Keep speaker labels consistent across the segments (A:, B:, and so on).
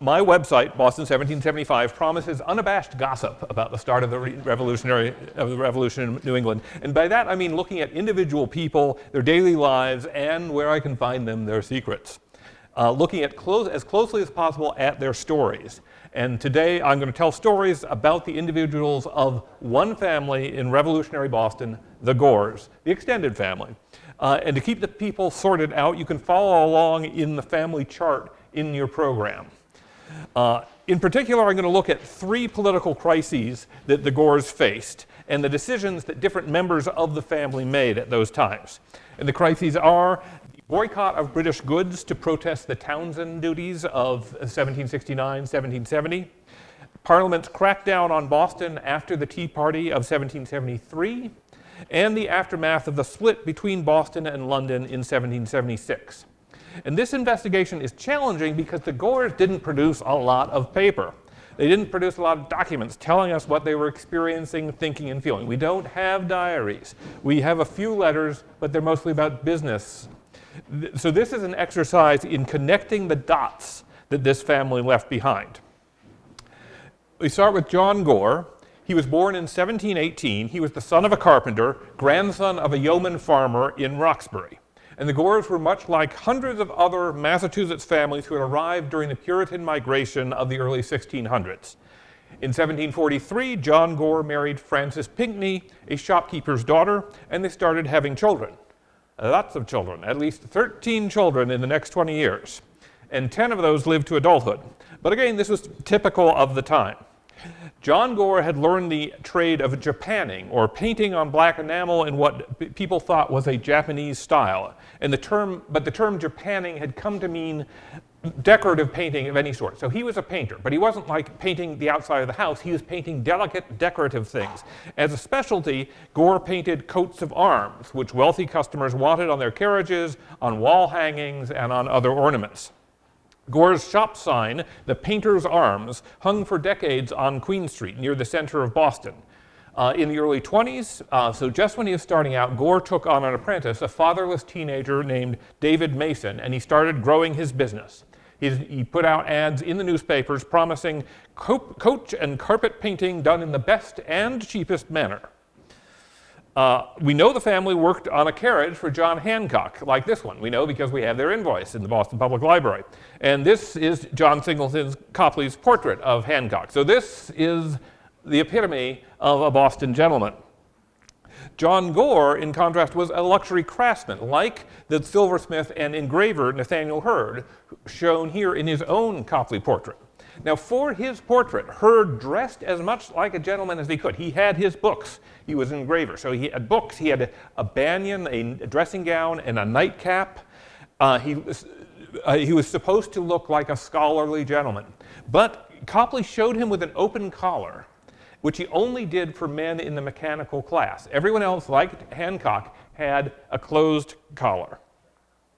A: My website, Boston 1775, promises unabashed gossip about the start of the revolution in New England. And by that, I mean looking at individual people, their daily lives, and where I can find them, their secrets. Looking at as closely as possible at their stories. And today, I'm going to tell stories about the individuals of one family in revolutionary Boston, the Gores, the extended family. And to keep the people sorted out, you can follow along in the family chart in your program. In particular, I'm going to look at 3 political crises that the Gores faced and the decisions that different members of the family made at those times. And the crises are the boycott of British goods to protest the Townshend duties of 1769-1770, Parliament's crackdown on Boston after the Tea Party of 1773, and the aftermath of the split between Boston and London in 1776. And this investigation is challenging because the Gores didn't produce a lot of paper. They didn't produce a lot of documents telling us what they were experiencing, thinking, and feeling. We don't have diaries. We have a few letters, but they're mostly about business. So this is an exercise in connecting the dots that this family left behind. We start with John Gore. He was born in 1718. He was the son of a carpenter, grandson of a yeoman farmer in Roxbury. And the Gores were much like hundreds of other Massachusetts families who had arrived during the Puritan migration of the early 1600s. In 1743, John Gore married Frances Pinckney, a shopkeeper's daughter, and they started having children. Lots of children, at least 13 children in the next 20 years. And 10 of those lived to adulthood. But again, this was typical of the time. John Gore had learned the trade of Japanning, or painting on black enamel in what people thought was a Japanese style. And the term Japanning had come to mean decorative painting of any sort. So he was a painter, but he wasn't like painting the outside of the house. He was painting delicate, decorative things. As a specialty, Gore painted coats of arms, which wealthy customers wanted on their carriages, on wall hangings, and on other ornaments. Gore's shop sign, the Painter's Arms, hung for decades on Queen Street near the center of Boston. In the early 20s, so just when he was starting out, Gore took on an apprentice, a fatherless teenager named David Mason, and he started growing his business. He put out ads in the newspapers promising coach and carpet painting done in the best and cheapest manner. We know the family worked on a carriage for John Hancock, like this one. We know because we have their invoice in the Boston Public Library. And this is John Singleton Copley's portrait of Hancock. So this is the epitome of a Boston gentleman. John Gore, in contrast, was a luxury craftsman, like the silversmith and engraver Nathaniel Hurd, shown here in his own Copley portrait. Now, for his portrait, Hurd dressed as much like a gentleman as he could. He had his books. He was an engraver. So he had books. He had a banyan, a dressing gown, and a nightcap. He was supposed to look like a scholarly gentleman. But Copley showed him with an open collar, which he only did for men in the mechanical class. Everyone else, like Hancock, had a closed collar.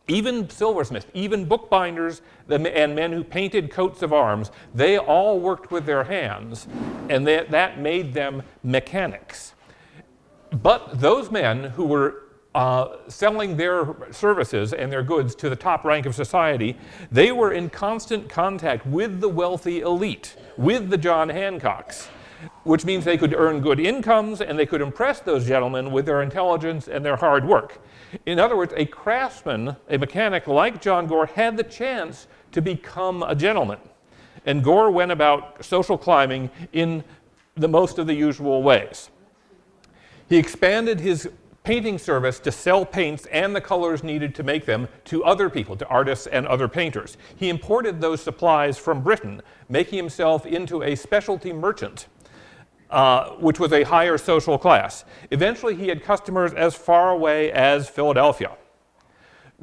A: Even silversmiths, even bookbinders and men who painted coats of arms, they all worked with their hands, and that made them mechanics. But those men who were selling their services and their goods to the top rank of society, they were in constant contact with the wealthy elite, with the John Hancocks, which means they could earn good incomes and they could impress those gentlemen with their intelligence and their hard work. In other words, a craftsman, a mechanic like John Gore, had the chance to become a gentleman. And Gore went about social climbing in the most of the usual ways. He expanded his painting service to sell paints and the colors needed to make them to other people, to artists and other painters. He imported those supplies from Britain, making himself into a specialty merchant, which was a higher social class. Eventually, he had customers as far away as Philadelphia.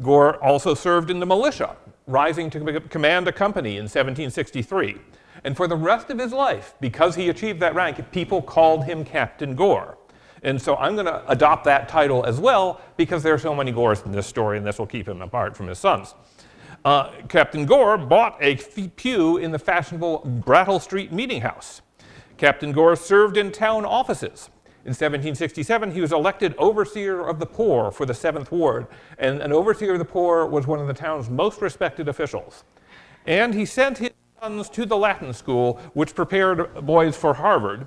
A: Gore also served in the militia, rising to command a company in 1763. And for the rest of his life, because he achieved that rank, people called him Captain Gore. And so I'm going to adopt that title as well, because there are so many Gores in this story, and this will keep him apart from his sons. Captain Gore bought a pew in the fashionable Brattle Street Meeting House. Captain Gore served in town offices. In 1767, he was elected overseer of the poor for the 7th Ward, and an overseer of the poor was one of the town's most respected officials. And he sent his sons to the Latin school, which prepared boys for Harvard.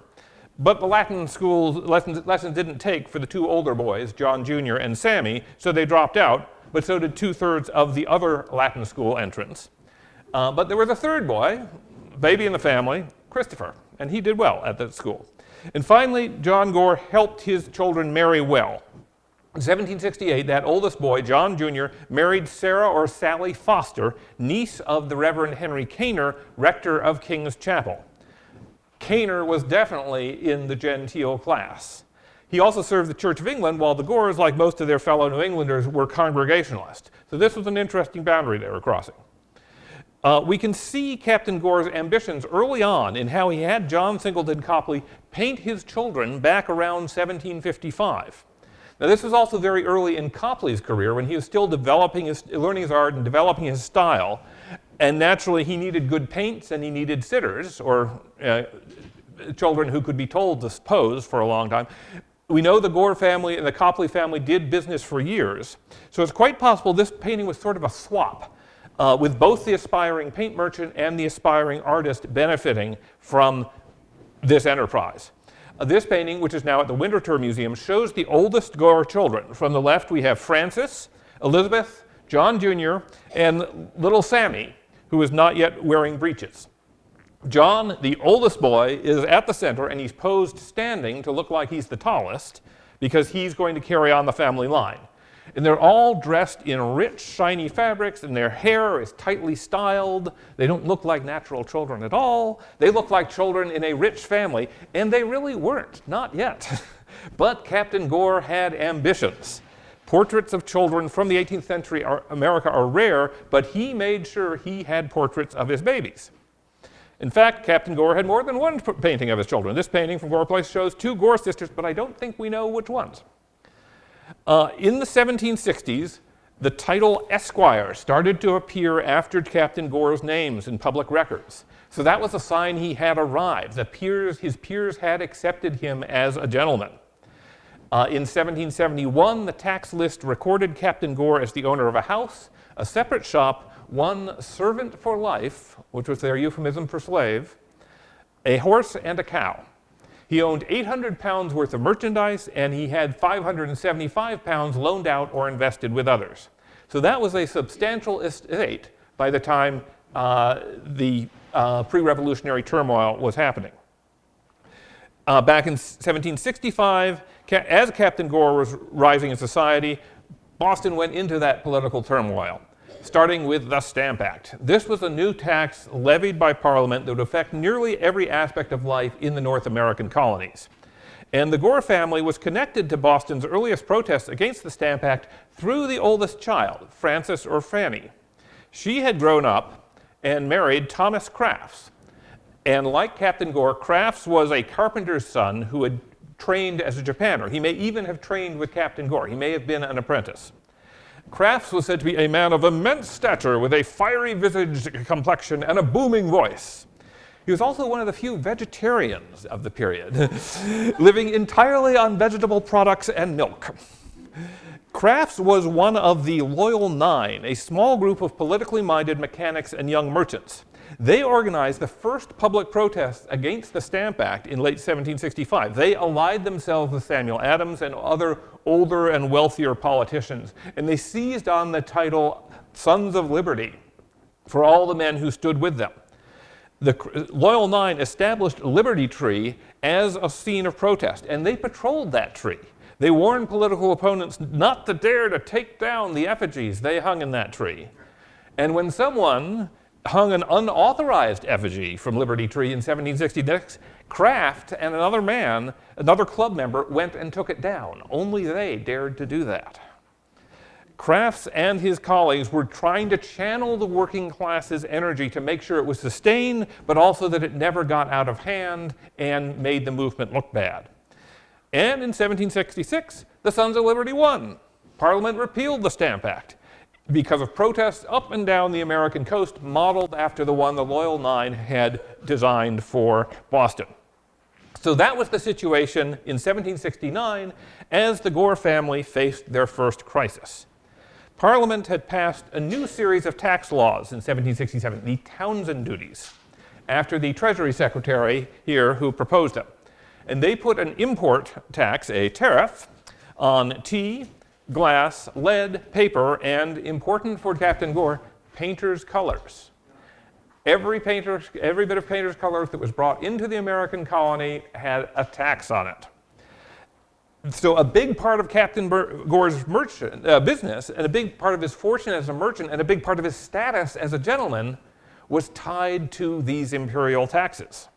A: But the Latin school lessons didn't take for the two older boys, John Jr. and Sammy, so they dropped out, but so did 2/3 of the other Latin school entrants. But there was a third boy, baby in the family, Christopher, and he did well at that school. And finally, John Gore helped his children marry well. In 1768, that oldest boy, John Jr., married Sarah or Sally Foster, niece of the Reverend Henry Caner, rector of King's Chapel. Caner was definitely in the genteel class. He also served the Church of England, while the Gores, like most of their fellow New Englanders, were Congregationalists. So this was an interesting boundary they were crossing. We can see Captain Gore's ambitions early on in how he had John Singleton Copley paint his children back around 1755. Now, this was also very early in Copley's career, when he was still learning his art and developing his style. And naturally, he needed good paints and he needed sitters, or children who could be told to pose for a long time. We know the Gore family and the Copley family did business for years. So it's quite possible this painting was sort of a swap, with both the aspiring paint merchant and the aspiring artist benefiting from this enterprise. This painting, which is now at the Winterthur Museum, shows the oldest Gore children. From the left, we have Francis, Elizabeth, John Jr., and little Sammy, who is not yet wearing breeches. John, the oldest boy, is at the center, and he's posed standing to look like he's the tallest, because he's going to carry on the family line. And they're all dressed in rich, shiny fabrics, and their hair is tightly styled. They don't look like natural children at all. They look like children in a rich family, and they really weren't, not yet. But Captain Gore had ambitions. Portraits of children from the 18th century America are rare, but he made sure he had portraits of his babies. In fact, Captain Gore had more than one painting of his children. This painting from Gore Place shows two Gore sisters, but I don't think we know which ones. In the 1760s, the title Esquire started to appear after Captain Gore's names in public records. So that was a sign he had arrived. His peers had accepted him as a gentleman. In 1771, the tax list recorded Captain Gore as the owner of a house, a separate shop, one servant for life, which was their euphemism for slave, a horse, and a cow. He owned 800 pounds worth of merchandise, and he had 575 pounds loaned out or invested with others. So that was a substantial estate by the time the pre-revolutionary turmoil was happening. Back in 1765, as Captain Gore was rising in society, Boston went into that political turmoil, starting with the Stamp Act. This was a new tax levied by Parliament that would affect nearly every aspect of life in the North American colonies. And the Gore family was connected to Boston's earliest protests against the Stamp Act through the oldest child, Frances or Fanny. She had grown up and married Thomas Crafts. And like Captain Gore, Crafts was a carpenter's son who had trained as a Japaner. He may even have trained with Captain Gore. He may have been an apprentice. Crafts was said to be a man of immense stature with a fiery visaged complexion and a booming voice. He was also one of the few vegetarians of the period, living entirely on vegetable products and milk. Crafts was one of the Loyal Nine, a small group of politically minded mechanics and young merchants. They organized the first public protests against the Stamp Act in late 1765. They allied themselves with Samuel Adams and other older and wealthier politicians, and they seized on the title Sons of Liberty for all the men who stood with them. The Loyal Nine established Liberty Tree as a scene of protest, and they patrolled that tree. They warned political opponents not to dare to take down the effigies they hung in that tree. And when someone hung an unauthorized effigy from Liberty Tree in 1766, Kraft and another club member, went and took it down. Only they dared to do that. Crafts and his colleagues were trying to channel the working class's energy to make sure it was sustained, but also that it never got out of hand and made the movement look bad. And in 1766, the Sons of Liberty won. Parliament repealed the Stamp Act because of protests up and down the American coast, modeled after the one the Loyal Nine had designed for Boston. So that was the situation in 1769 as the Gore family faced their first crisis. Parliament had passed a new series of tax laws in 1767, the Townshend duties. after the Treasury Secretary here who proposed it. And they put an import tax, a tariff, on tea, glass, lead, paper, and, important for Captain Gore, painter's colors. Every bit of painter's colors that was brought into the American colony had a tax on it. So a big part of Captain Gore's business, and a big part of his fortune as a merchant, and a big part of his status as a gentleman was tied to these imperial taxes.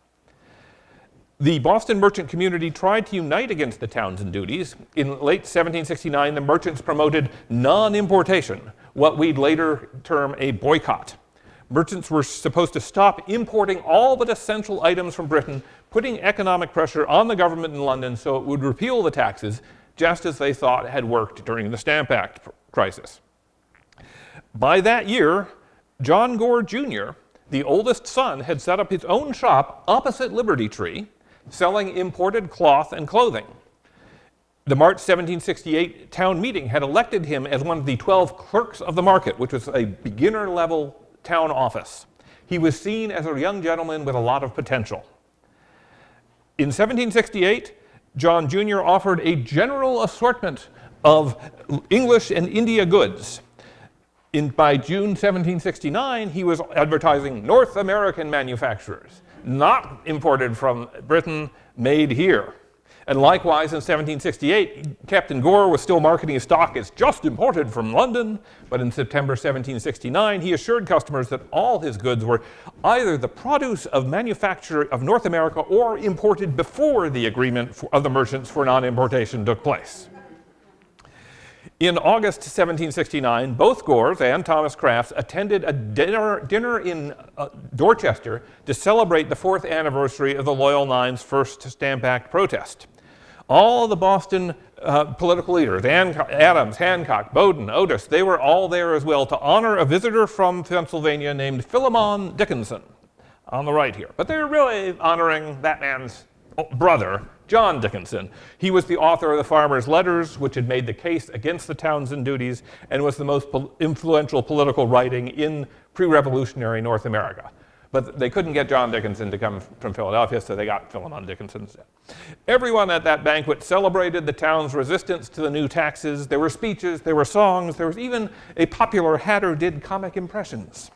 A: The Boston merchant community tried to unite against the Townshend duties. In late 1769, the merchants promoted non-importation, what we'd later term a boycott. Merchants were supposed to stop importing all but essential items from Britain, putting economic pressure on the government in London so it would repeal the taxes, just as they thought had worked during the Stamp Act crisis. By that year, John Gore Jr., the oldest son, had set up his own shop opposite Liberty Tree, selling imported cloth and clothing. The March 1768 town meeting had elected him as one of the 12 clerks of the market, which was a beginner-level town office. He was seen as a young gentleman with a lot of potential. In 1768, John Jr. offered a general assortment of English and India goods. By June 1769, he was advertising North American manufacturers, not imported from Britain, made here. And likewise, in 1768, Captain Gore was still marketing his stock as just imported from London, but in September 1769, he assured customers that all his goods were either the produce of manufacture of North America or imported before the agreement of the merchants for non-importation took place. In August 1769, both Gores and Thomas Crafts attended a dinner in Dorchester to celebrate the 4th anniversary of the Loyal Nine's first Stamp Act protest. All the Boston political leaders, Adams, Hancock, Bowdoin, Otis, they were all there as well to honor a visitor from Pennsylvania named Philemon Dickinson on the right here. But they were really honoring that man's brother, John Dickinson. He was the author of the Farmer's Letters, which had made the case against the Townshend duties and was the most influential political writing in pre-revolutionary North America. But they couldn't get John Dickinson to come from Philadelphia, so they got Philemon Dickinson instead. Everyone at that banquet celebrated the town's resistance to the new taxes. There were speeches, there were songs, there was even a popular hatter did comic impressions.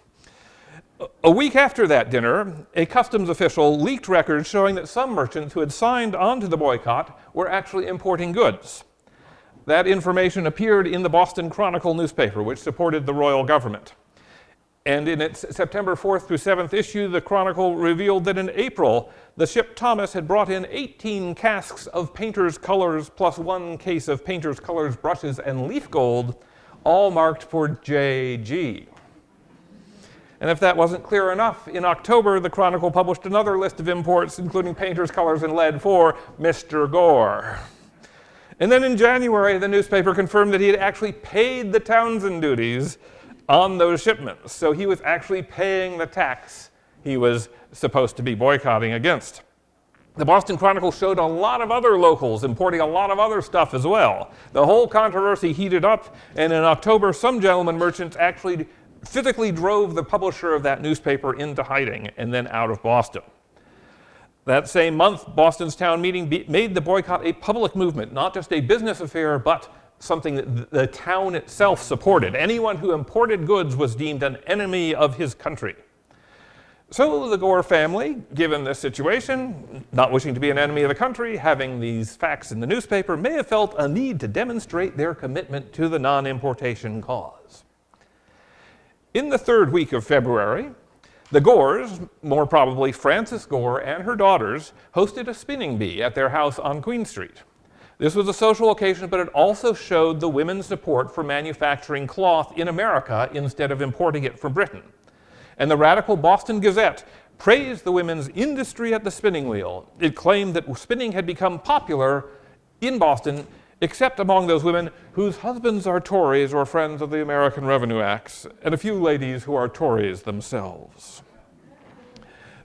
A: A week after that dinner, a customs official leaked records showing that some merchants who had signed on to the boycott were actually importing goods. That information appeared in the Boston Chronicle newspaper, which supported the royal government. And in its September 4th through 7th issue, the Chronicle revealed that in April, the ship Thomas had brought in 18 casks of painter's colors plus 1 case of painter's colors brushes and leaf gold, all marked for JG. And if that wasn't clear enough, in October, the Chronicle published another list of imports, including painter's colors and lead for Mr. Gore. And then in January, the newspaper confirmed that he had actually paid the Townshend duties on those shipments. So he was actually paying the tax he was supposed to be boycotting against. The Boston Chronicle showed a lot of other locals importing a lot of other stuff as well. The whole controversy heated up, and in October, some gentleman merchants actually physically drove the publisher of that newspaper into hiding and then out of Boston. That same month, Boston's town meeting made the boycott a public movement, not just a business affair, but something that the town itself supported. Anyone who imported goods was deemed an enemy of his country. So the Gore family, given this situation, not wishing to be an enemy of the country, having these facts in the newspaper, may have felt a need to demonstrate their commitment to the non-importation cause. In the 3rd week of February, the Gores, more probably Frances Gore and her daughters, hosted a spinning bee at their house on Queen Street. This was a social occasion, but it also showed the women's support for manufacturing cloth in America instead of importing it from Britain. And the radical Boston Gazette praised the women's industry at the spinning wheel. It claimed that spinning had become popular in Boston, except among those women whose husbands are Tories or friends of the American Revenue Acts, and a few ladies who are Tories themselves.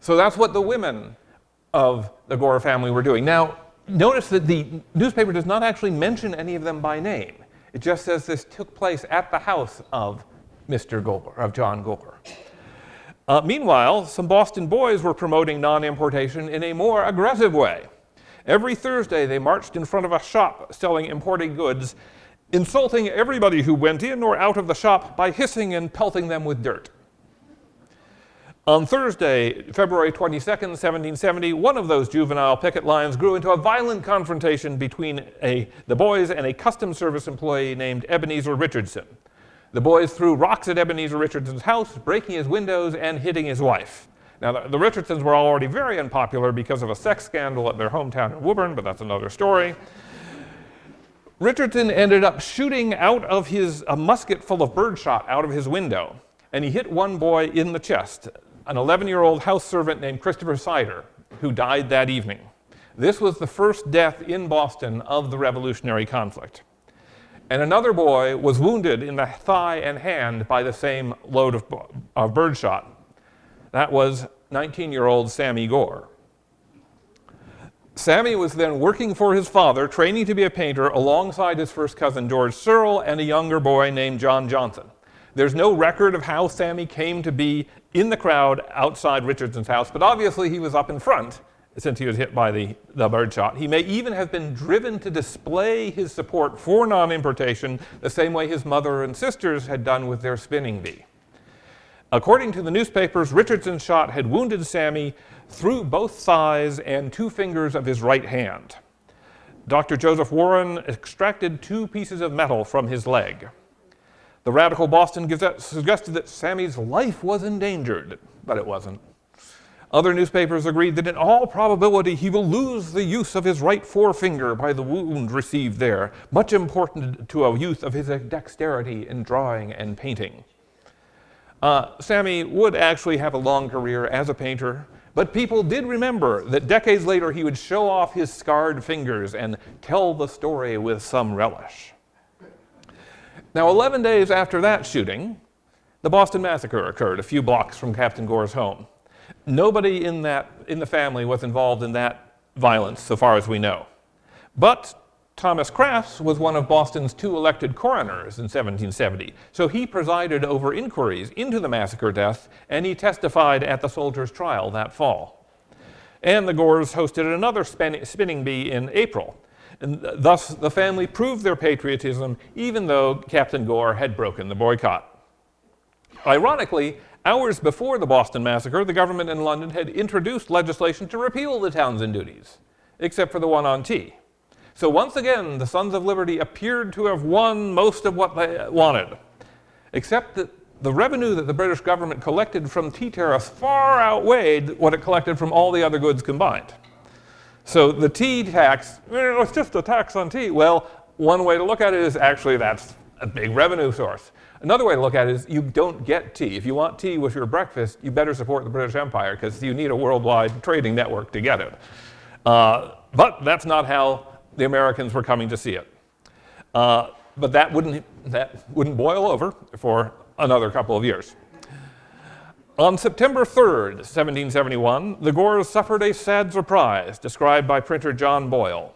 A: So that's what the women of the Gore family were doing. Now, notice that the newspaper does not actually mention any of them by name. It just says this took place at the house of Mr. Gore, of John Gore. Meanwhile, some Boston boys were promoting non-importation in a more aggressive way. Every Thursday, they marched in front of a shop selling imported goods, insulting everybody who went in or out of the shop by hissing and pelting them with dirt. On Thursday, February 22nd, 1770, one of those juvenile picket lines grew into a violent confrontation between the boys and a customs service employee named Ebenezer Richardson. The boys threw rocks at Ebenezer Richardson's house, breaking his windows and hitting his wife. Now, the Richardsons were already very unpopular because of a sex scandal at their hometown in Woburn, but that's another story. Richardson ended up shooting out of a musket full of birdshot out of his window, and he hit one boy in the chest, an 11-year-old house servant named Christopher Sider, who died that evening. This was the first death in Boston of the Revolutionary conflict. And another boy was wounded in the thigh and hand by the same load of birdshot. That was 19-year-old Sammy Gore. Sammy was then working for his father, training to be a painter, alongside his first cousin George Searle and a younger boy named John Johnson. There's no record of how Sammy came to be in the crowd outside Richardson's house, but obviously he was up in front since he was hit by the birdshot. He may even have been driven to display his support for non-importation the same way his mother and sisters had done with their spinning bee. According to the newspapers, Richardson's shot had wounded Sammy through both thighs and 2 fingers of his right hand. Dr. Joseph Warren extracted 2 pieces of metal from his leg. The Radical Boston Gazette suggested that Sammy's life was endangered, but it wasn't. Other newspapers agreed that in all probability he will lose the use of his right forefinger by the wound received there, much important to a youth of his dexterity in drawing and painting. Sammy would actually have a long career as a painter, but people did remember that decades later he would show off his scarred fingers and tell the story with some relish. Now, 11 days after that shooting, the Boston Massacre occurred a few blocks from Captain Gore's home. Nobody in the family was involved in that violence, so far as we know. But Thomas Crafts was one of Boston's 2 elected coroners in 1770, so he presided over inquiries into the massacre death, and he testified at the soldiers' trial that fall. And the Gores hosted another spinning bee in April. And thus, the family proved their patriotism, even though Captain Gore had broken the boycott. Ironically, hours before the Boston Massacre, the government in London had introduced legislation to repeal the Townshend duties, except for the one on tea. So once again, the Sons of Liberty appeared to have won most of what they wanted, except that the revenue that the British government collected from tea tariffs far outweighed what it collected from all the other goods combined. So the tea tax, it's just a tax on tea. Well, one way to look at it is actually that's a big revenue source. Another way to look at it is you don't get tea. If you want tea with your breakfast, you better support the British Empire because you need a worldwide trading network to get it. But that's not how the Americans were coming to see it. But that wouldn't boil over for another couple of years. On September 3rd, 1771, the Gores suffered a sad surprise, described by printer John Boyle.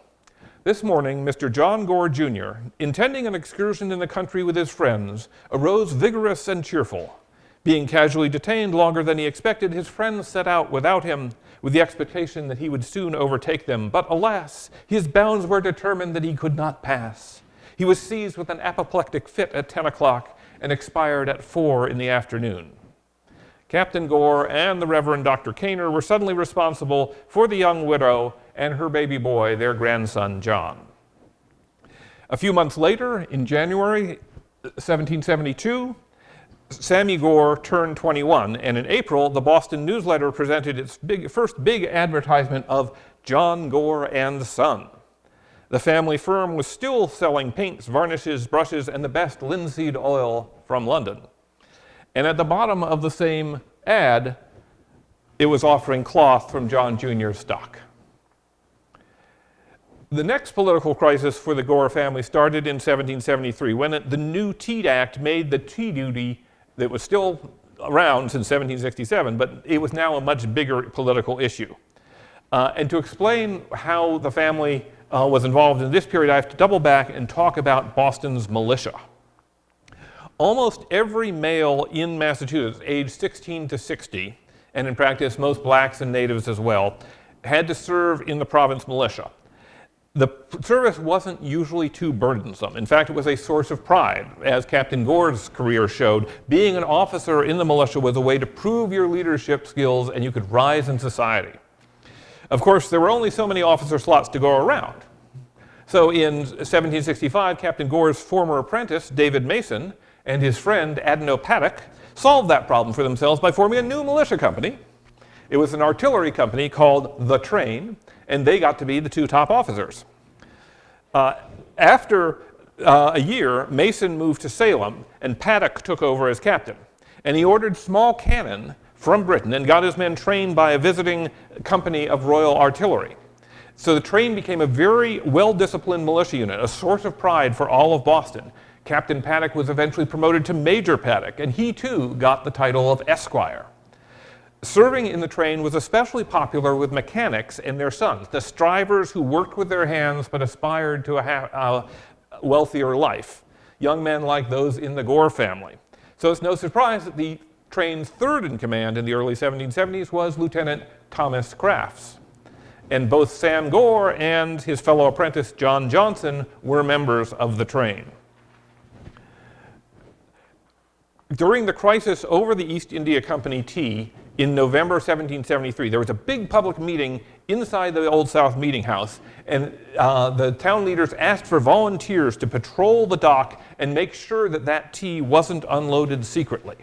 A: This morning, Mr. John Gore, Jr., intending an excursion in the country with his friends, arose vigorous and cheerful. Being casually detained longer than he expected, his friends set out without him, with the expectation that he would soon overtake them. But alas, his bounds were determined that he could not pass. He was seized with an apoplectic fit at 10 o'clock and expired at 4 in the afternoon. Captain Gore and the Reverend Dr. Kaner were suddenly responsible for the young widow and her baby boy, their grandson, John. A few months later, in January 1772, Sammy Gore turned 21, and in April, the Boston Newsletter presented its first big advertisement of John Gore and Son. The family firm was still selling paints, varnishes, brushes, and the best linseed oil from London. And at the bottom of the same ad, it was offering cloth from John Jr.'s stock. The next political crisis for the Gore family started in 1773, when the new Tea Act made the tea duty that was still around since 1767, but it was now a much bigger political issue. And to explain how the family was involved in this period, I have to double back and talk about Boston's militia. Almost every male in Massachusetts, aged 16 to 60, and in practice most blacks and natives as well, had to serve in the province militia. The service wasn't usually too burdensome. In fact, it was a source of pride. As Captain Gore's career showed, being an officer in the militia was a way to prove your leadership skills and you could rise in society. Of course, there were only so many officer slots to go around. So in 1765, Captain Gore's former apprentice, David Mason, and his friend Adno Paddock solved that problem for themselves by forming a new militia company. It was an artillery company called the Train, and they got to be the two top officers. After a year, Mason moved to Salem, and Paddock took over as captain. And he ordered small cannon from Britain and got his men trained by a visiting company of Royal Artillery. So the Train became a very well-disciplined militia unit, a source of pride for all of Boston. Captain Paddock was eventually promoted to Major Paddock, and he too got the title of Esquire. Serving in the Train was especially popular with mechanics and their sons, the strivers who worked with their hands but aspired to a wealthier life, young men like those in the Gore family. So it's no surprise that the Train's third in command in the early 1770s was Lieutenant Thomas Crafts. And both Sam Gore and his fellow apprentice John Johnson were members of the Train. During the crisis over the East India Company tea in November 1773, there was a big public meeting inside the Old South Meeting House, and the town leaders asked for volunteers to patrol the dock and make sure that that tea wasn't unloaded secretly.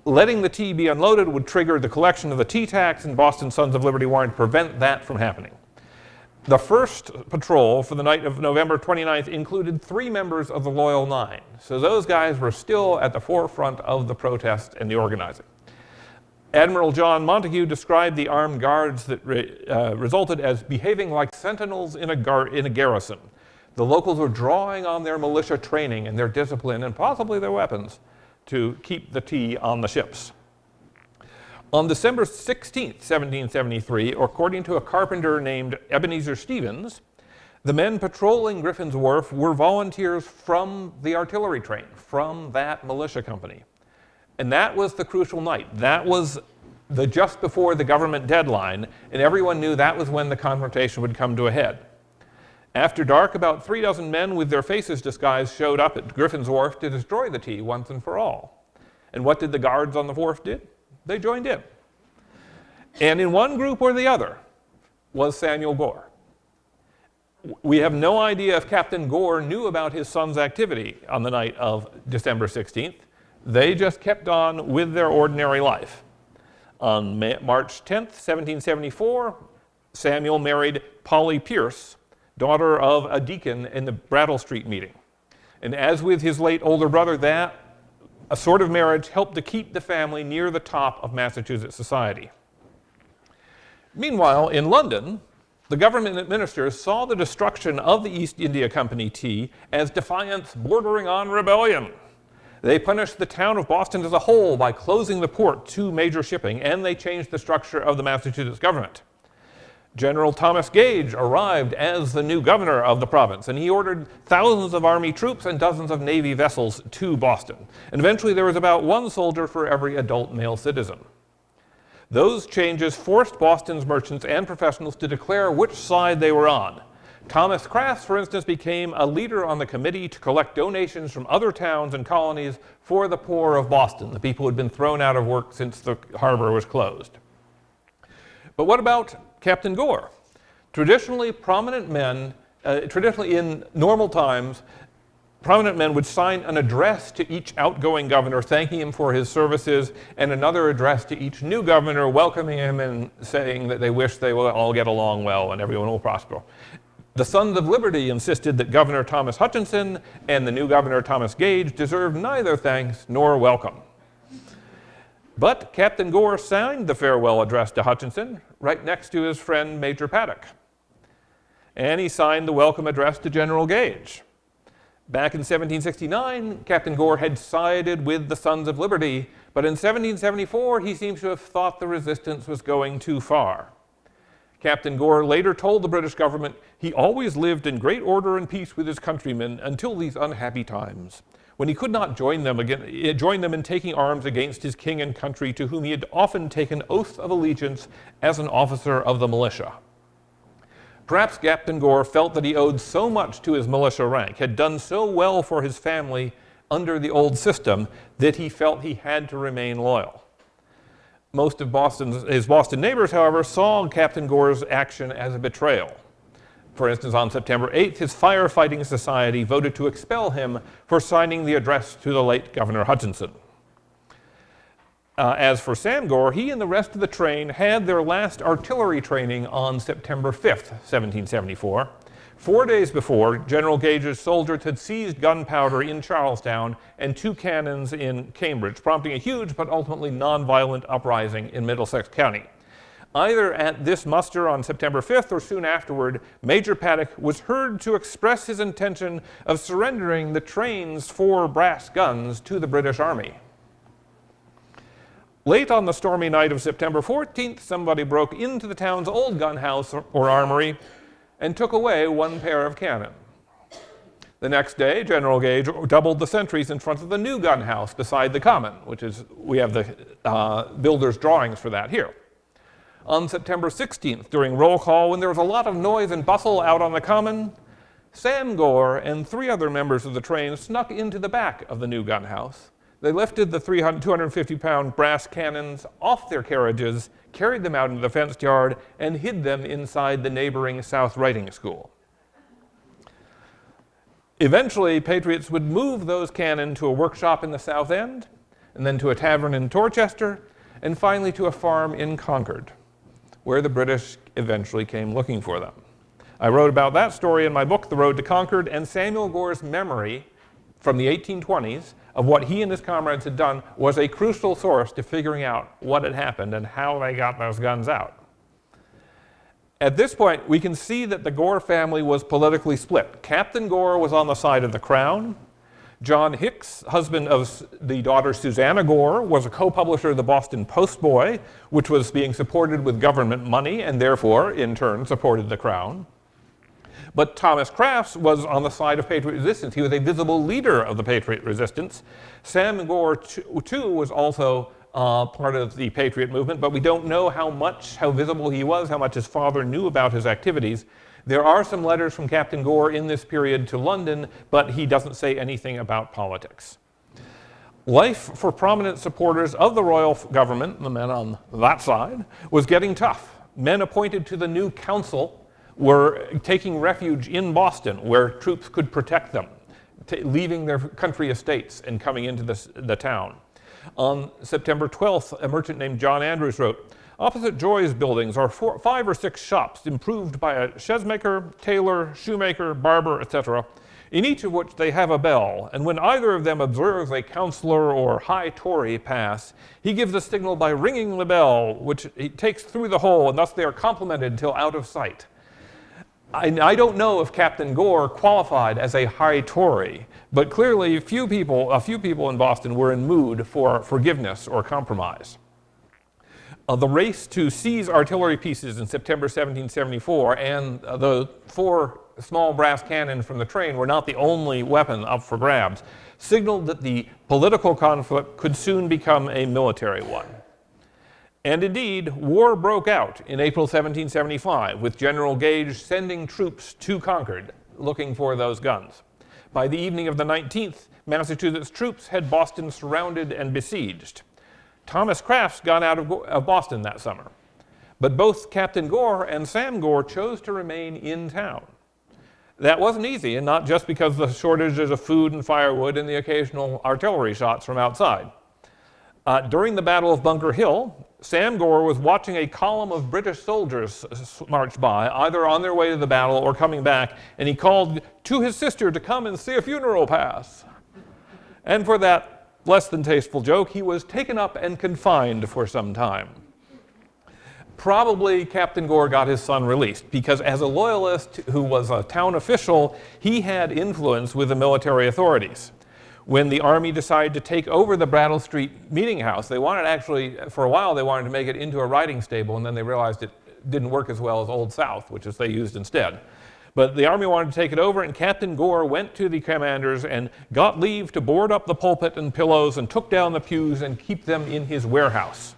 A: Letting the tea be unloaded would trigger the collection of the tea tax, and Boston Sons of Liberty wanted to prevent that from happening. The first patrol for the night of November 29th included 3 members of the Loyal Nine. So those guys were still at the forefront of the protest and the organizing. Admiral John Montague described the armed guards that resulted as behaving like sentinels in a garrison. The locals were drawing on their militia training and their discipline and possibly their weapons to keep the tea on the ships. On December 16, 1773, according to a carpenter named Ebenezer Stevens, the men patrolling Griffin's Wharf were volunteers from the artillery train, from that militia company. And that was the crucial night. That was just before the government deadline, and everyone knew that was when the confrontation would come to a head. After dark, about 3 dozen men with their faces disguised showed up at Griffin's Wharf to destroy the tea once and for all. And what did the guards on the wharf do? They joined in. And in one group or the other was Samuel Gore. We have no idea if Captain Gore knew about his son's activity on the night of December 16th. They just kept on with their ordinary life. On March 10th, 1774, Samuel married Polly Pierce, daughter of a deacon in the Brattle Street meeting. And as with his late older brother, that a sort of marriage helped to keep the family near the top of Massachusetts society. Meanwhile, in London, the government ministers saw the destruction of the East India Company tea as defiance bordering on rebellion. They punished the town of Boston as a whole by closing the port to major shipping, and they changed the structure of the Massachusetts government. General Thomas Gage arrived as the new governor of the province, and he ordered thousands of army troops and dozens of navy vessels to Boston. And eventually there was about 1 soldier for every adult male citizen. Those changes forced Boston's merchants and professionals to declare which side they were on. Thomas Crafts, for instance, became a leader on the committee to collect donations from other towns and colonies for the poor of Boston, the people who had been thrown out of work since the harbor was closed. But what about Captain Gore? Traditionally, prominent men, in normal times, prominent men would sign an address to each outgoing governor thanking him for his services, and another address to each new governor welcoming him and saying that they wish they will all get along well and everyone will prosper. The Sons of Liberty insisted that Governor Thomas Hutchinson and the new governor Thomas Gage deserved neither thanks nor welcome. But Captain Gore signed the farewell address to Hutchinson right next to his friend Major Paddock. And he signed the welcome address to General Gage. Back in 1769, Captain Gore had sided with the Sons of Liberty, but in 1774 he seems to have thought the resistance was going too far. Captain Gore later told the British government he always lived in great order and peace with his countrymen until these unhappy times, when he could not join them in taking arms against his king and country, to whom he had often taken oath of allegiance as an officer of the militia. Perhaps Captain Gore felt that he owed so much to his militia rank, had done so well for his family under the old system, that he felt he had to remain loyal. Most of his Boston neighbors, however, saw Captain Gore's action as a betrayal. For instance, on September 8th, his firefighting society voted to expel him for signing the address to the late Governor Hutchinson. As for Sam Gore, he and the rest of the train had their last artillery training on September 5th, 1774. 4 days before, General Gage's soldiers had seized gunpowder in Charlestown and 2 cannons in Cambridge, prompting a huge but ultimately nonviolent uprising in Middlesex County. Either at this muster on September 5th or soon afterward, Major Paddock was heard to express his intention of surrendering the train's 4 brass guns to the British Army. Late on the stormy night of September 14th, somebody broke into the town's old gun house or armory and took away 1 pair of cannon. The next day, General Gage doubled the sentries in front of the new gun house beside the common, we have the builder's drawings for that here. On September 16th, during roll call, when there was a lot of noise and bustle out on the common, Sam Gore and 3 other members of the train snuck into the back of the new gun house. They lifted the 250-pound brass cannons off their carriages, carried them out into the fenced yard, and hid them inside the neighboring South Riding School. Eventually, Patriots would move those cannon to a workshop in the South End, and then to a tavern in Dorchester, and finally to a farm in Concord, where the British eventually came looking for them. I wrote about that story in my book, The Road to Concord, and Samuel Gore's memory from the 1820s of what he and his comrades had done was a crucial source to figuring out what had happened and how they got those guns out. At this point, we can see that the Gore family was politically split. Captain Gore was on the side of the Crown. John Hicks, husband of the daughter Susanna Gore, was a co-publisher of the Boston Post-Boy, which was being supported with government money and therefore, in turn, supported the Crown. But Thomas Crafts was on the side of Patriot resistance. He was a visible leader of the Patriot resistance. Sam Gore, too, was also part of the Patriot movement, but we don't know how visible he was, how much his father knew about his activities. There are some letters from Captain Gore in this period to London, but he doesn't say anything about politics. Life for prominent supporters of the royal government, the men on that side, was getting tough. Men appointed to the new council were taking refuge in Boston, where troops could protect them, leaving their country estates and coming into the town. On September 12th, a merchant named John Andrews wrote, "Opposite Joy's buildings are 5 or 6 shops improved by a chaisemaker, tailor, shoemaker, barber, etc., in each of which they have a bell, and when either of them observes a councillor or high Tory pass, he gives a signal by ringing the bell, which he takes through the hole, and thus they are complimented till out of sight." I don't know if Captain Gore qualified as a high Tory, but clearly a few people in Boston were in mood for forgiveness or compromise. The race to seize artillery pieces in September 1774 and the 4 small brass cannon from the train were not the only weapon up for grabs, signaled that the political conflict could soon become a military one. And indeed, war broke out in April 1775, with General Gage sending troops to Concord looking for those guns. By the evening of the 19th, Massachusetts troops had Boston surrounded and besieged. Thomas Crafts got out of Boston that summer, but both Captain Gore and Sam Gore chose to remain in town. That wasn't easy, and not just because of the shortages of food and firewood and the occasional artillery shots from outside. During the Battle of Bunker Hill, Sam Gore was watching a column of British soldiers march by, either on their way to the battle or coming back, and he called to his sister to come and see a funeral pass. And for that less than tasteful joke, he was taken up and confined for some time. Probably Captain Gore got his son released, because as a loyalist who was a town official, he had influence with the military authorities. When the Army decided to take over the Brattle Street meeting house, they wanted for a while, they wanted to make it into a riding stable, and then they realized it didn't work as well as Old South, which is they used instead. But the army wanted to take it over, and Captain Gore went to the commanders and got leave to board up the pulpit and pillows and took down the pews and keep them in his warehouse.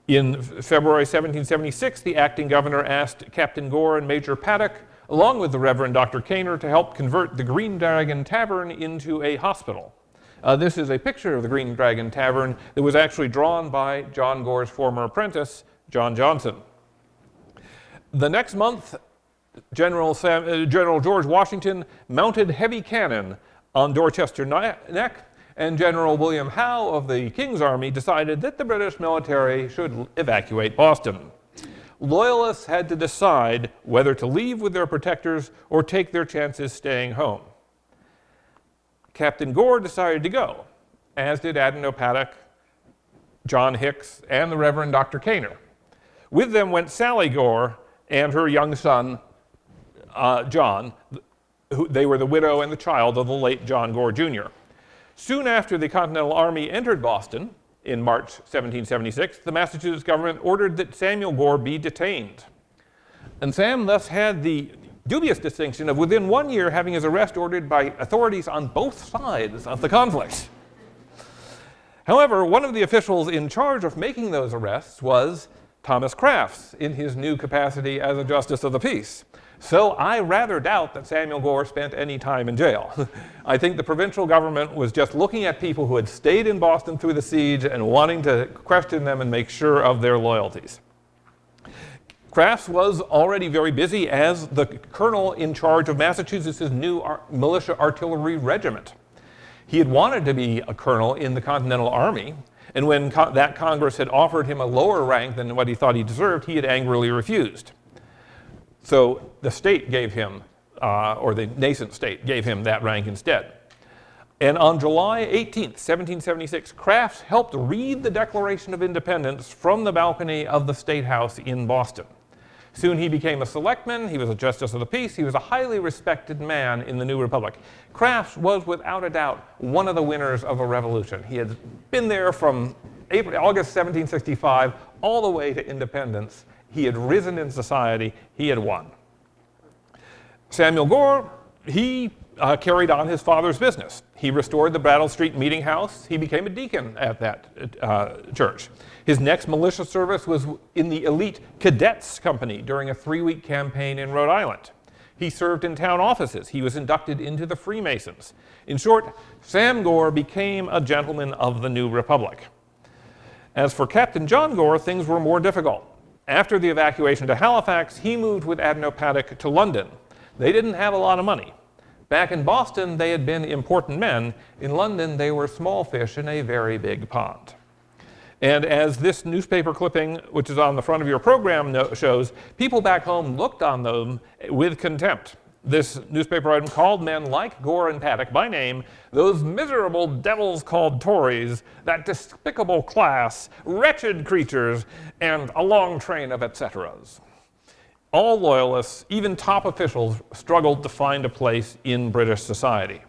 A: In February 1776, the acting governor asked Captain Gore and Major Paddock, along with the Reverend Dr. Kaner, to help convert the Green Dragon Tavern into a hospital. This is a picture of the Green Dragon Tavern that was actually drawn by John Gore's former apprentice, John Johnson. The next month, General George Washington mounted heavy cannon on Dorchester Neck, and General William Howe of the King's Army decided that the British military should evacuate Boston. Loyalists had to decide whether to leave with their protectors or take their chances staying home. Captain Gore decided to go, as did Admiral Paddock, John Hicks, and the Reverend Dr. Kaner. With them went Sally Gore and her young son, John. They were the widow and the child of the late John Gore, Jr. Soon after the Continental Army entered Boston in March 1776, the Massachusetts government ordered that Samuel Gore be detained. And Sam thus had the dubious distinction of within 1 year having his arrest ordered by authorities on both sides of the conflict. However, one of the officials in charge of making those arrests was Thomas Crafts in his new capacity as a justice of the peace. So I rather doubt that Samuel Gore spent any time in jail. I think the provincial government was just looking at people who had stayed in Boston through the siege and wanting to question them and make sure of their loyalties. Crafts was already very busy as the colonel in charge of Massachusetts' new militia artillery regiment. He had wanted to be a colonel in the Continental Army, and when that Congress had offered him a lower rank than what he thought he deserved, he had angrily refused. So the state gave him, or the nascent state gave him that rank instead. And on July 18th, 1776, Crafts helped read the Declaration of Independence from the balcony of the State House in Boston. Soon he became a selectman, he was a justice of the peace, he was a highly respected man in the new republic. Crafts was without a doubt one of the winners of a revolution. He had been there from August 1765 all the way to independence. He had risen in society, he had won. Samuel Gore, he carried on his father's business. He restored the Brattle Street Meeting House. He became a deacon at that church. His next militia service was in the elite Cadets Company during a 3-week campaign in Rhode Island. He served in town offices. He was inducted into the Freemasons. In short, Sam Gore became a gentleman of the new republic. As for Captain John Gore, things were more difficult. After the evacuation to Halifax, he moved with Admiral Paddock to London. They didn't have a lot of money. Back in Boston, they had been important men. In London, they were small fish in a very big pond. And as this newspaper clipping, which is on the front of your program, shows, people back home looked on them with contempt. This newspaper item called men like Gore and Paddock by name, those miserable devils called Tories, that despicable class, wretched creatures, and a long train of et ceteras. All loyalists, even top officials, struggled to find a place in British society.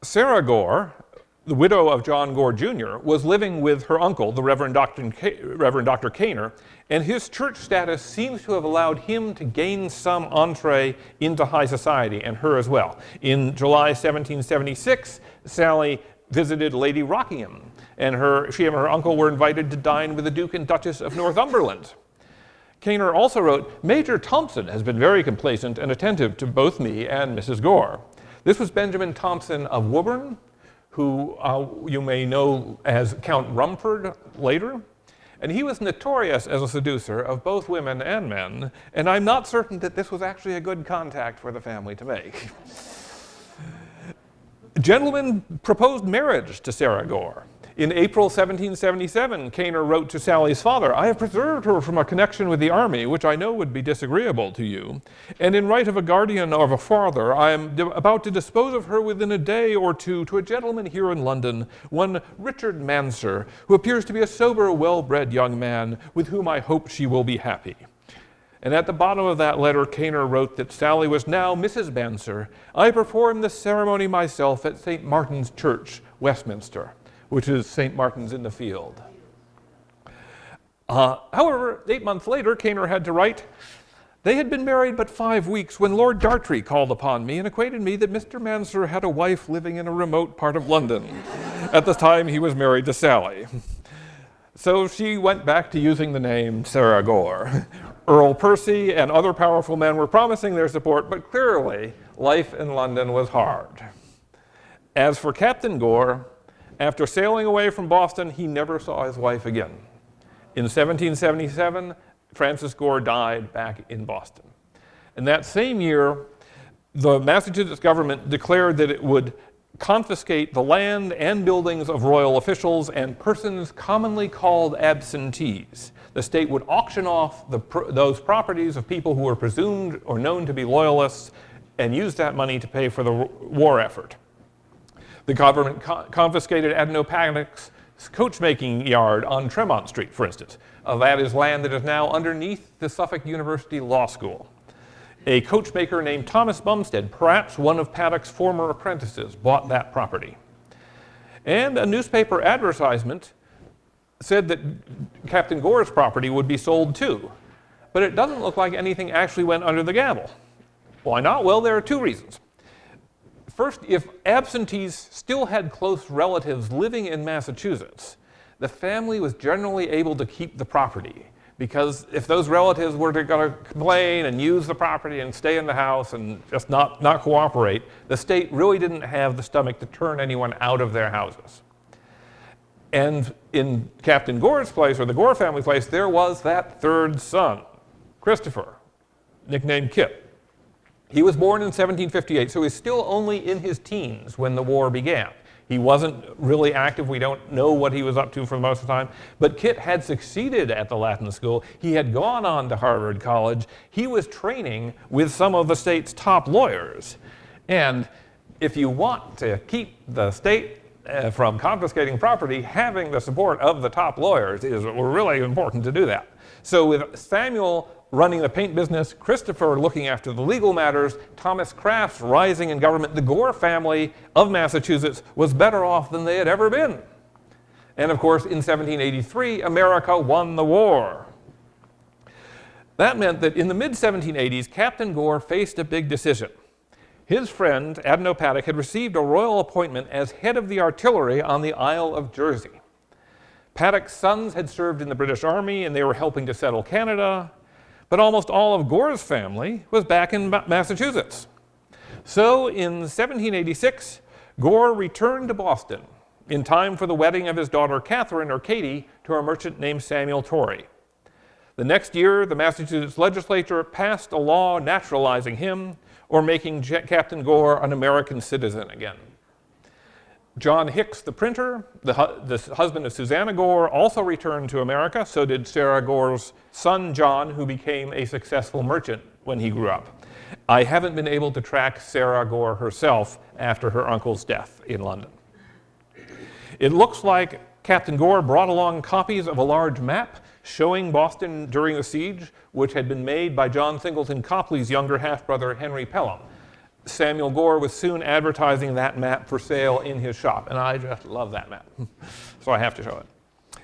A: Sarah Gore, the widow of John Gore, Jr., was living with her uncle, the Reverend Dr. Kaner, and his church status seems to have allowed him to gain some entree into high society, and her as well. In July 1776, Sally visited Lady Rockingham, and she and her uncle were invited to dine with the Duke and Duchess of Northumberland. Kaner also wrote, "Major Thompson has been very complaisant and attentive to both me and Mrs. Gore." This was Benjamin Thompson of Woburn, who you may know as Count Rumford later. And he was notorious as a seducer of both women and men, and I'm not certain that this was actually a good contact for the family to make. Gentlemen proposed marriage to Sarah Gore. In April 1777, Kaner wrote to Sally's father, "I have preserved her from a connection with the army, which I know would be disagreeable to you, and in right of a guardian or of a father, I am about to dispose of her within a day or two to a gentleman here in London, one Richard Manser, who appears to be a sober, well-bred young man, with whom I hope she will be happy." And at the bottom of that letter, Kaner wrote that Sally was now Mrs. Manser. "I performed the ceremony myself at St. Martin's Church, Westminster," which is St. Martin's in the Field. However, 8 months later, Kaner had to write, They had been married but 5 weeks when Lord Dartry called upon me and acquainted me that Mr. Manser had a wife living in a remote part of London. At the time, he was married to Sally. So she went back to using the name Sarah Gore. Earl Percy and other powerful men were promising their support, but clearly life in London was hard. As for Captain Gore, after sailing away from Boston, he never saw his wife again. In 1777, Francis Gore died back in Boston. And that same year, the Massachusetts government declared that it would confiscate the land and buildings of royal officials and persons commonly called absentees. The state would auction off those properties of people who were presumed or known to be loyalists and use that money to pay for the war effort. The government confiscated Adno Paddock's coachmaking yard on Tremont Street, for instance. That is land that is now underneath the Suffolk University Law School. A coachmaker named Thomas Bumstead, perhaps one of Paddock's former apprentices, bought that property. And a newspaper advertisement said that Captain Gore's property would be sold too. But it doesn't look like anything actually went under the gavel. Why not? Well, there are 2 reasons. First, if absentees still had close relatives living in Massachusetts, the family was generally able to keep the property, because if those relatives were going to complain and use the property and stay in the house and just not cooperate, the state really didn't have the stomach to turn anyone out of their houses. And in Captain Gore's place, or the Gore family's place, there was that 3rd son, Christopher, nicknamed Kit. He was born in 1758, so he's still only in his teens when the war began. He wasn't really active. We don't know what he was up to for most of the time. But Kit had succeeded at the Latin school. He had gone on to Harvard College. He was training with some of the state's top lawyers. And if you want to keep the state from confiscating property, having the support of the top lawyers is really important to do that. So with Samuel running the paint business, Christopher looking after the legal matters, Thomas Crafts rising in government, the Gore family of Massachusetts was better off than they had ever been. And of course, in 1783, America won the war. That meant that in the mid-1780s, Captain Gore faced a big decision. His friend, Adno Paddock, had received a royal appointment as head of the artillery on the Isle of Jersey. Paddock's sons had served in the British Army and they were helping to settle Canada, but almost all of Gore's family was back in Massachusetts. So in 1786, Gore returned to Boston in time for the wedding of his daughter Catherine, or Katie, to a merchant named Samuel Torrey. The next year, the Massachusetts legislature passed a law naturalizing him, or making Captain Gore an American citizen again. John Hicks, the printer, the husband of Susanna Gore, also returned to America. So did Sarah Gore's son, John, who became a successful merchant when he grew up. I haven't been able to track Sarah Gore herself after her uncle's death in London. It looks like Captain Gore brought along copies of a large map showing Boston during the siege, which had been made by John Singleton Copley's younger half-brother, Henry Pelham. Samuel Gore was soon advertising that map for sale in his shop, and I just love that map, so I have to show it.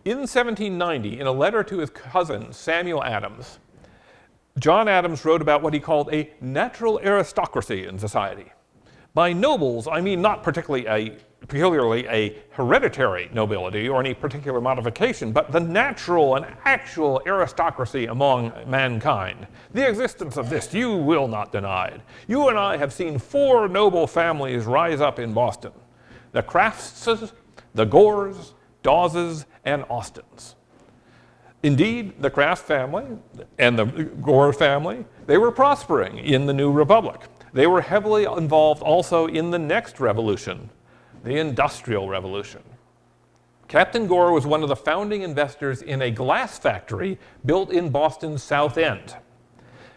A: In 1790, in a letter to his cousin, Samuel Adams, John Adams wrote about what he called a natural aristocracy in society. By nobles, I mean not particularly a hereditary nobility or any particular modification, but the natural and actual aristocracy among mankind. The existence of this you will not deny. You and I have seen 4 noble families rise up in Boston: the Craftses, the Gores, Dawes, and Austins. Indeed, the Craft family and the Gore family, they were prospering in the new republic. They were heavily involved also in the next revolution, the Industrial Revolution. Captain Gore was one of the founding investors in a glass factory built in Boston's South End.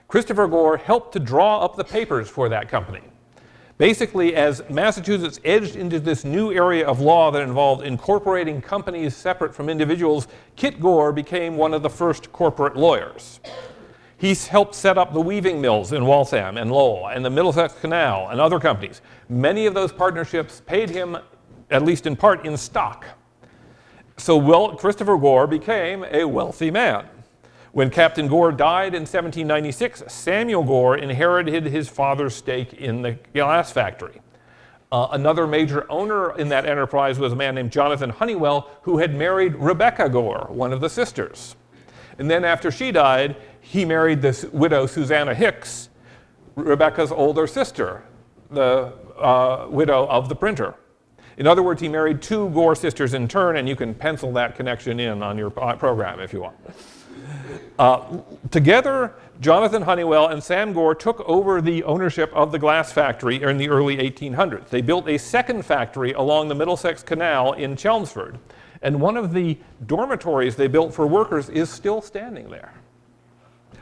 A: Christopher Gore helped to draw up the papers for that company. Basically, as Massachusetts edged into this new area of law that involved incorporating companies separate from individuals, Kit Gore became one of the first corporate lawyers. He's helped set up the weaving mills in Waltham and Lowell and the Middlesex Canal and other companies. Many of those partnerships paid him, at least in part, in stock. So Christopher Gore became a wealthy man. When Captain Gore died in 1796, Samuel Gore inherited his father's stake in the glass factory. Another major owner in that enterprise was a man named Jonathan Honeywell, who had married Rebecca Gore, one of the sisters. And then after she died, he married this widow, Susanna Hicks, Rebecca's older sister, the widow of the printer. In other words, he married two Gore sisters in turn, and you can pencil that connection in on your program if you want. Together, Jonathan Honeywell and Sam Gore took over the ownership of the glass factory in the early 1800s. They built a second factory along the Middlesex Canal in Chelmsford, and one of the dormitories they built for workers is still standing there.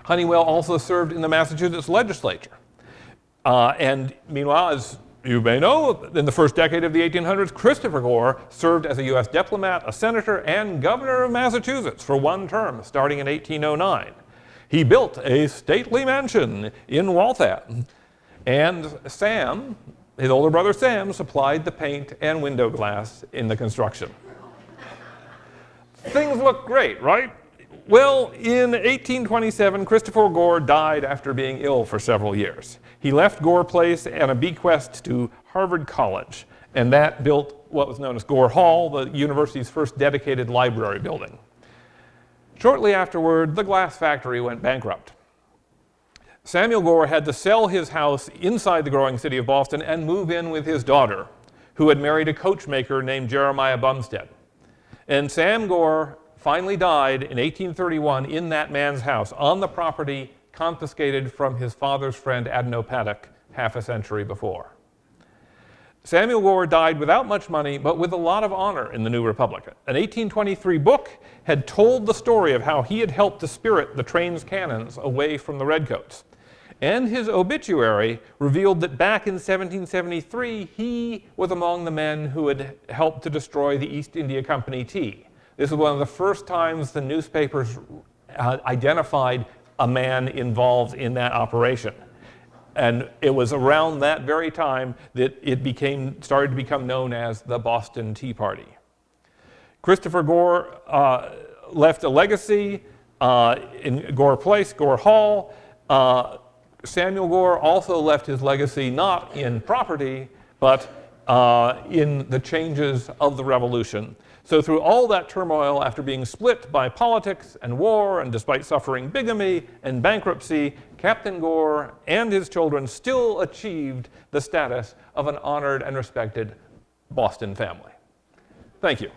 A: Honeywell also served in the Massachusetts legislature. And meanwhile, as you may know, in the first decade of the 1800s, Christopher Gore served as a U.S. diplomat, a senator, and governor of Massachusetts for one term, starting in 1809. He built a stately mansion in Waltham, and Sam, his older brother Sam, supplied the paint and window glass in the construction. Things look great, right? Well, in 1827, Christopher Gore died after being ill for several years. He left Gore Place and a bequest to Harvard College, and that built what was known as Gore Hall, the university's first dedicated library building. Shortly afterward, the glass factory went bankrupt. Samuel Gore had to sell his house inside the growing city of Boston and move in with his daughter, who had married a coachmaker named Jeremiah Bumstead. And Sam Gore finally died in 1831 in that man's house on the property confiscated from his father's friend Adno Paddock half a century before. Samuel Gore died without much money, but with a lot of honor in the New Republic. An 1823 book had told the story of how he had helped to spirit the train's cannons away from the Redcoats. And his obituary revealed that back in 1773, he was among the men who had helped to destroy the East India Company tea. This was one of the first times the newspapers identified a man involved in that operation. And it was around that very time that it started to become known as the Boston Tea Party. Christopher Gore left a legacy in Gore Place, Gore Hall. Samuel Gore also left his legacy not in property, but in the changes of the Revolution. So through all that turmoil, after being split by politics and war, and despite suffering bigamy and bankruptcy, Captain Gore and his children still achieved the status of an honored and respected Boston family. Thank you.